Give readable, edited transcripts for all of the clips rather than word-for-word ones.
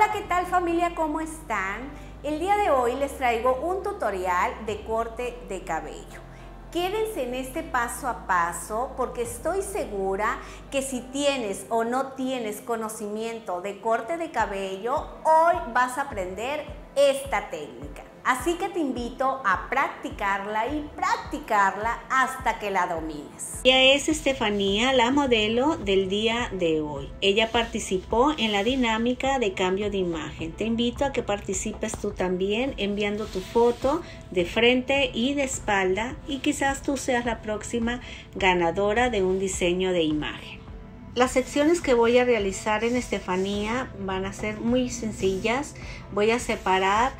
Hola, ¿qué tal familia? ¿Cómo están? El día de hoy les traigo un tutorial de corte de cabello. Quédense en este paso a paso porque estoy segura que si tienes o no tienes conocimiento de corte de cabello, hoy vas a aprender esta técnica. Así que te invito a practicarla y practicarla hasta que la domines. Ella es Estefanía, la modelo del día de hoy. Ella participó en la dinámica de cambio de imagen. Te invito a que participes tú también enviando tu foto de frente y de espalda y quizás tú seas la próxima ganadora de un diseño de imagen. Las secciones que voy a realizar en Estefanía van a ser muy sencillas. Voy a separar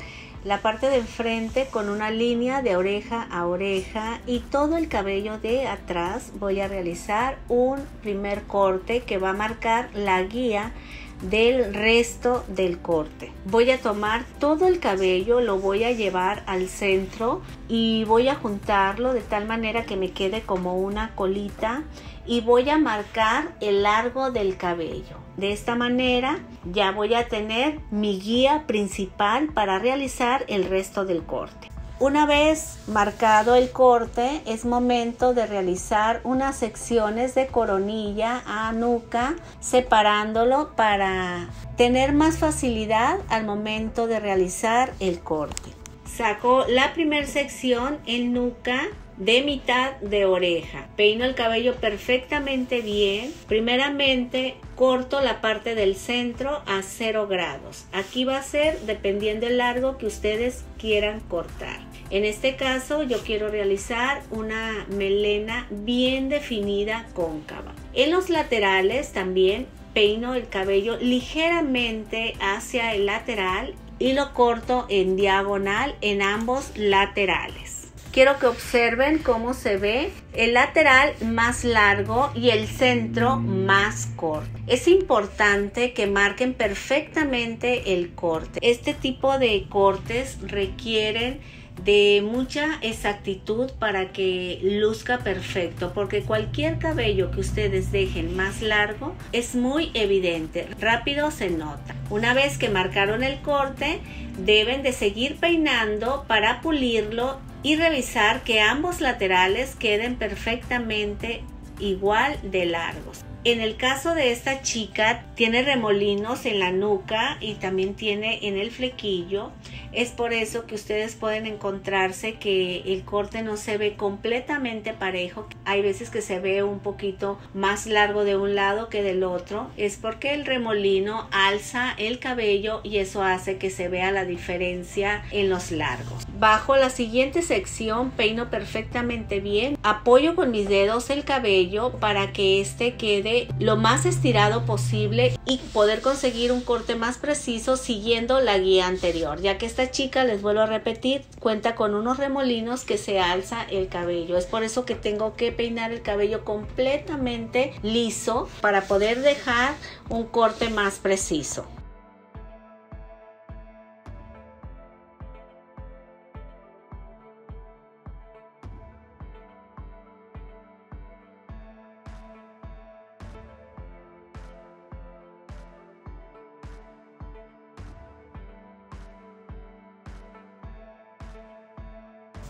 la parte de enfrente con una línea de oreja a oreja y todo el cabello de atrás voy a realizar un primer corte que va a marcar la guía del resto del corte. Voy a tomar todo el cabello, lo voy a llevar al centro y voy a juntarlo de tal manera que me quede como una colita y voy a marcar el largo del cabello. De esta manera ya voy a tener mi guía principal para realizar el resto del corte. Una vez marcado el corte, es momento de realizar unas secciones de coronilla a nuca, separándolo para tener más facilidad al momento de realizar el corte. Saco la primera sección en nuca de mitad de oreja. Peino el cabello perfectamente bien. Primeramente corto la parte del centro a 0 grados. Aquí va a ser dependiendo del largo que ustedes quieran cortar. En este caso yo quiero realizar una melena bien definida cóncava. En los laterales también peino el cabello ligeramente hacia el lateral y lo corto en diagonal en ambos laterales. Quiero que observen cómo se ve el lateral más largo y el centro más corto. Es importante que marquen perfectamente el corte. Este tipo de cortes requieren de mucha exactitud para que luzca perfecto, porque cualquier cabello que ustedes dejen más largo es muy evidente, rápido se nota. Una vez que marcaron el corte, deben de seguir peinando para pulirlo y revisar que ambos laterales queden perfectamente igual de largos. En el caso de esta chica tiene remolinos en la nuca y también tiene en el flequillo. Es por eso que ustedes pueden encontrarse que el corte no se ve completamente parejo. Hay veces que se ve un poquito más largo de un lado que del otro. Es porque el remolino alza el cabello y eso hace que se vea la diferencia en los largos. Bajo la siguiente sección peino perfectamente bien. Apoyo con mis dedos el cabello para que este quede lo más estirado posible y poder conseguir un corte más preciso siguiendo la guía anterior, ya que esta chica, les vuelvo a repetir, cuenta con unos remolinos que se alza el cabello. Es por eso que tengo que peinar el cabello completamente liso para poder dejar un corte más preciso.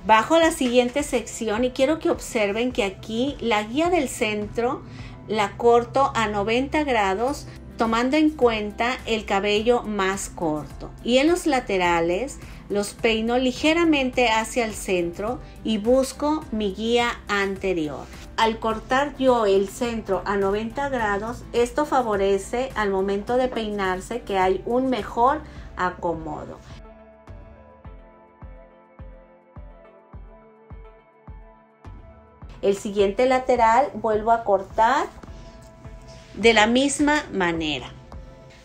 Bajo la siguiente sección y quiero que observen que aquí la guía del centro la corto a 90 grados tomando en cuenta el cabello más corto, y en los laterales los peino ligeramente hacia el centro y busco mi guía anterior. Al cortar yo el centro a 90 grados, esto favorece al momento de peinarse que hay un mejor acomodo. El siguiente lateral vuelvo a cortar de la misma manera.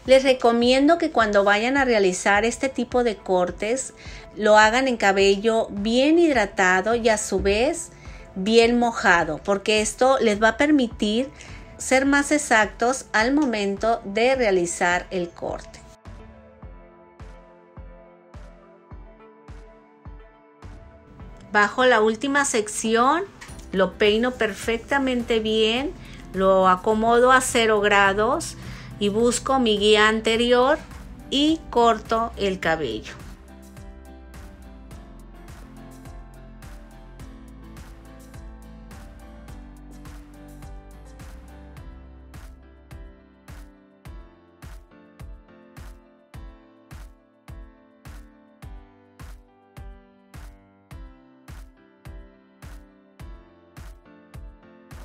Les recomiendo que cuando vayan a realizar este tipo de cortes lo hagan en cabello bien hidratado y a su vez bien mojado, porque esto les va a permitir ser más exactos al momento de realizar el corte. Bajo la última sección lo peino perfectamente bien, lo acomodo a 0 grados y busco mi guía anterior y corto el cabello.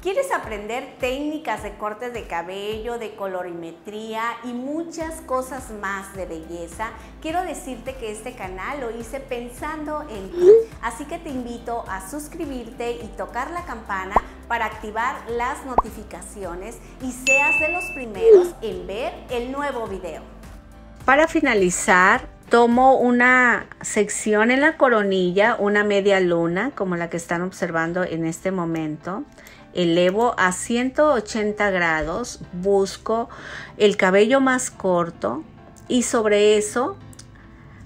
¿Quieres aprender técnicas de cortes de cabello, de colorimetría y muchas cosas más de belleza? Quiero decirte que este canal lo hice pensando en ti, así que te invito a suscribirte y tocar la campana para activar las notificaciones y seas de los primeros en ver el nuevo video. Para finalizar, tomo una sección en la coronilla, una media luna, como la que están observando en este momento. Elevo a 180 grados, busco el cabello más corto y sobre eso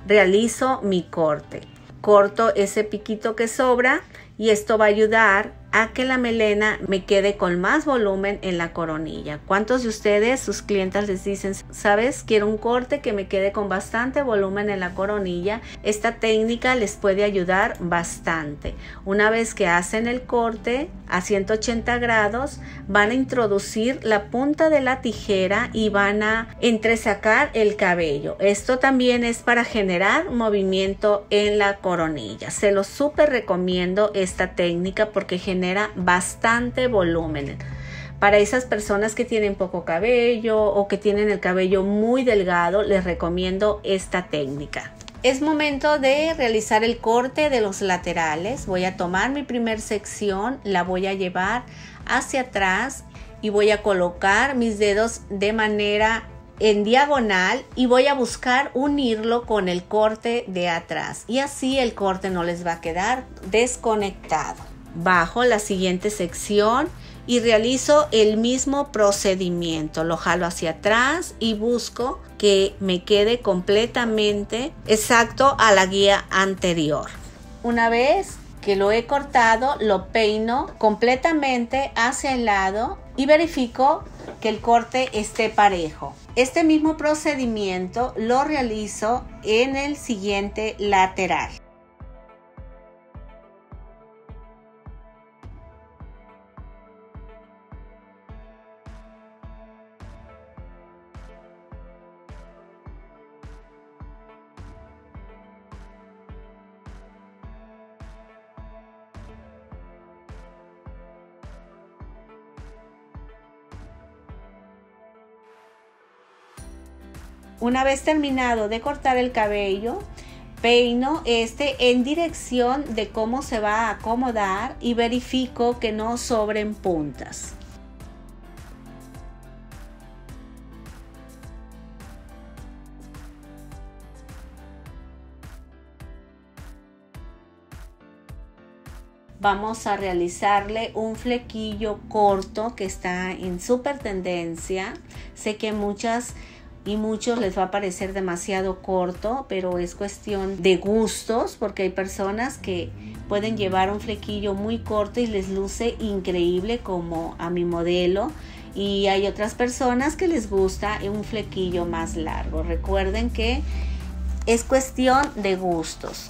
realizo mi corte. Corto ese piquito que sobra y esto va a ayudar a que la melena me quede con más volumen en la coronilla. ¿Cuántos de ustedes, sus clientas, les dicen, sabes, quiero un corte que me quede con bastante volumen en la coronilla? Esta técnica les puede ayudar bastante. Una vez que hacen el corte a 180 grados, van a introducir la punta de la tijera y van a entresacar el cabello. Esto también es para generar movimiento en la coronilla. Se los súper recomiendo esta técnica porque genera bastante volumen. Para esas personas que tienen poco cabello o que tienen el cabello muy delgado, les recomiendo esta técnica. Es momento de realizar el corte de los laterales. Voy a tomar mi primer sección, la voy a llevar hacia atrás y voy a colocar mis dedos de manera en diagonal y voy a buscar unirlo con el corte de atrás y así el corte no les va a quedar desconectado. Bajo la siguiente sección y realizo el mismo procedimiento. Lo jalo hacia atrás y busco que me quede completamente exacto a la guía anterior. Una vez que lo he cortado, lo peino completamente hacia el lado y verifico que el corte esté parejo. Este mismo procedimiento lo realizo en el siguiente lateral. Una vez terminado de cortar el cabello, peino en dirección de cómo se va a acomodar y verifico que no sobren puntas. Vamos a realizarle un flequillo corto que está en súper tendencia. Sé que muchas y muchos les va a parecer demasiado corto, pero es cuestión de gustos porque hay personas que pueden llevar un flequillo muy corto y les luce increíble como a mi modelo, y hay otras personas que les gusta un flequillo más largo. Recuerden que es cuestión de gustos.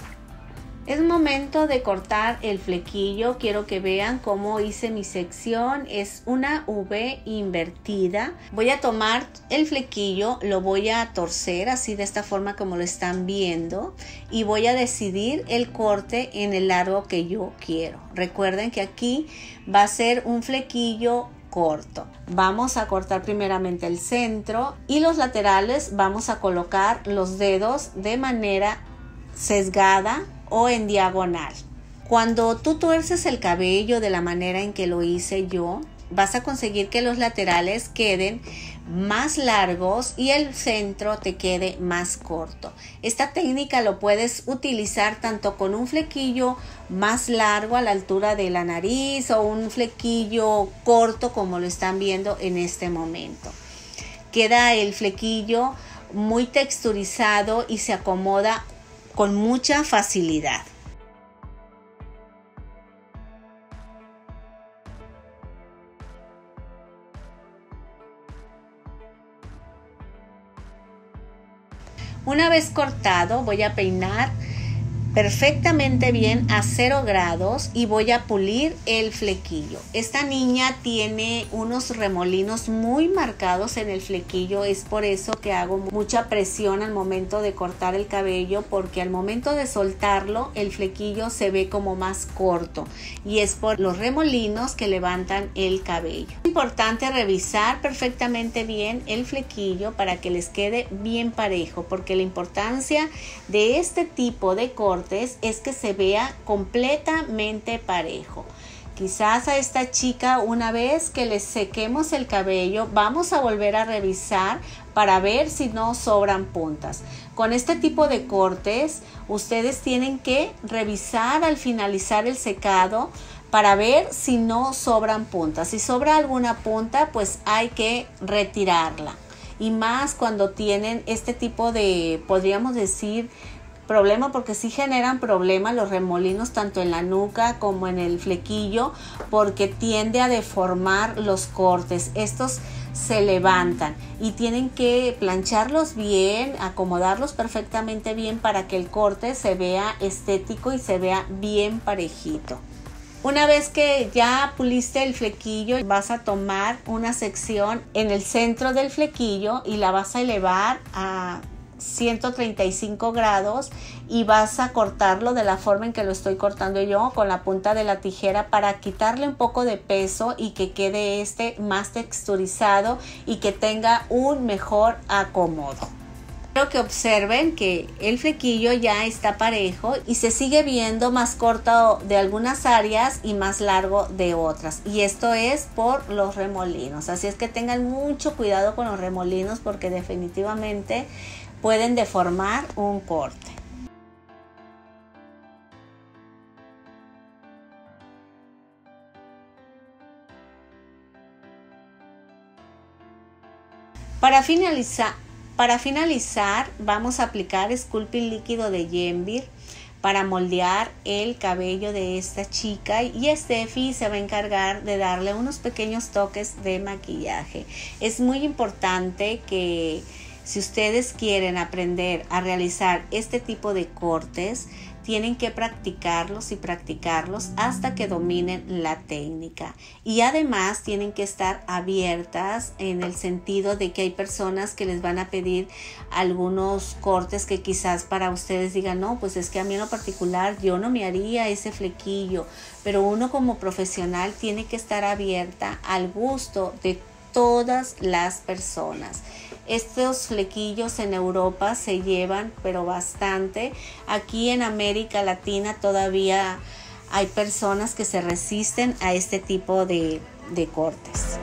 Es momento de cortar el flequillo. Quiero que vean cómo hice mi sección. Es una V invertida. Voy a tomar el flequillo, lo voy a torcer así de esta forma como lo están viendo y voy a decidir el corte en el largo que yo quiero. Recuerden que aquí va a ser un flequillo corto. Vamos a cortar primeramente el centro y los laterales vamos a colocar los dedos de manera sesgada o en diagonal. Cuando tú tuerces el cabello de la manera en que lo hice yo, vas a conseguir que los laterales queden más largos y el centro te quede más corto. Esta técnica lo puedes utilizar tanto con un flequillo más largo a la altura de la nariz o un flequillo corto como lo están viendo en este momento. Queda el flequillo muy texturizado y se acomoda con mucha facilidad. Una vez cortado, voy a peinar perfectamente bien a 0 grados y voy a pulir el flequillo. Esta niña tiene unos remolinos muy marcados en el flequillo, es por eso que hago mucha presión al momento de cortar el cabello, porque al momento de soltarlo el flequillo se ve como más corto y es por los remolinos que levantan el cabello. Es importante revisar perfectamente bien el flequillo para que les quede bien parejo, porque la importancia de este tipo de corte es que se vea completamente parejo. Quizás a esta chica, una vez que le sequemos el cabello, vamos a volver a revisar para ver si no sobran puntas. Con este tipo de cortes, ustedes tienen que revisar al finalizar el secado para ver si no sobran puntas. Si sobra alguna punta, pues hay que retirarla. Y más cuando tienen este tipo de, podríamos decir, problema, porque sí generan problemas los remolinos tanto en la nuca como en el flequillo, porque tiende a deformar los cortes. Estos se levantan y tienen que plancharlos bien, acomodarlos perfectamente bien para que el corte se vea estético y se vea bien parejito. Una vez que ya puliste el flequillo, vas a tomar una sección en el centro del flequillo y la vas a elevar a 135 grados y vas a cortarlo de la forma en que lo estoy cortando yo, con la punta de la tijera, para quitarle un poco de peso y que quede más texturizado y que tenga un mejor acomodo. Quiero que observen que el flequillo ya está parejo y se sigue viendo más corto de algunas áreas y más largo de otras, y esto es por los remolinos. Así es que tengan mucho cuidado con los remolinos, porque definitivamente pueden deformar un corte. Para finalizar vamos a aplicar Sculpting líquido de Yenvir para moldear el cabello de esta chica, y Steffi se va a encargar de darle unos pequeños toques de maquillaje. Es muy importante que, si ustedes quieren aprender a realizar este tipo de cortes, tienen que practicarlos y practicarlos hasta que dominen la técnica. Y además tienen que estar abiertas en el sentido de que hay personas que les van a pedir algunos cortes que quizás para ustedes digan, no, pues es que a mí en lo particular yo no me haría ese flequillo. Pero uno como profesional tiene que estar abierta al gusto de todas las personas. Estos flequillos en Europa se llevan pero bastante. Aquí en América Latina todavía hay personas que se resisten a este tipo de cortes.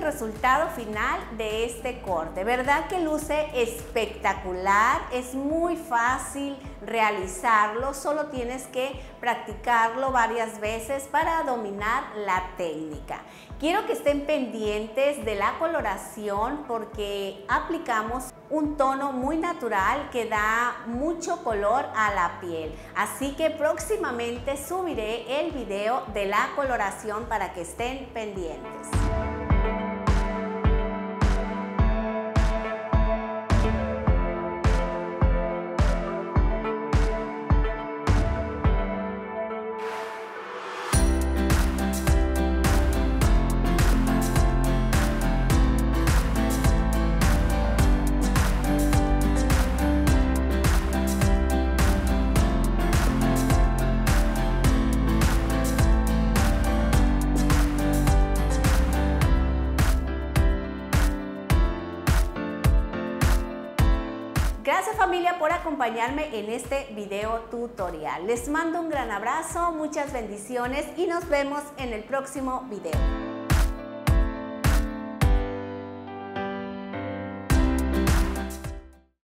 Resultado final de este corte. ¿Verdad que luce espectacular? Es muy fácil realizarlo, solo tienes que practicarlo varias veces para dominar la técnica. Quiero que estén pendientes de la coloración, porque aplicamos un tono muy natural que da mucho color a la piel. Así que próximamente subiré el video de la coloración para que estén pendientes. Gracias familia por acompañarme en este video tutorial. Les mando un gran abrazo, muchas bendiciones y nos vemos en el próximo video.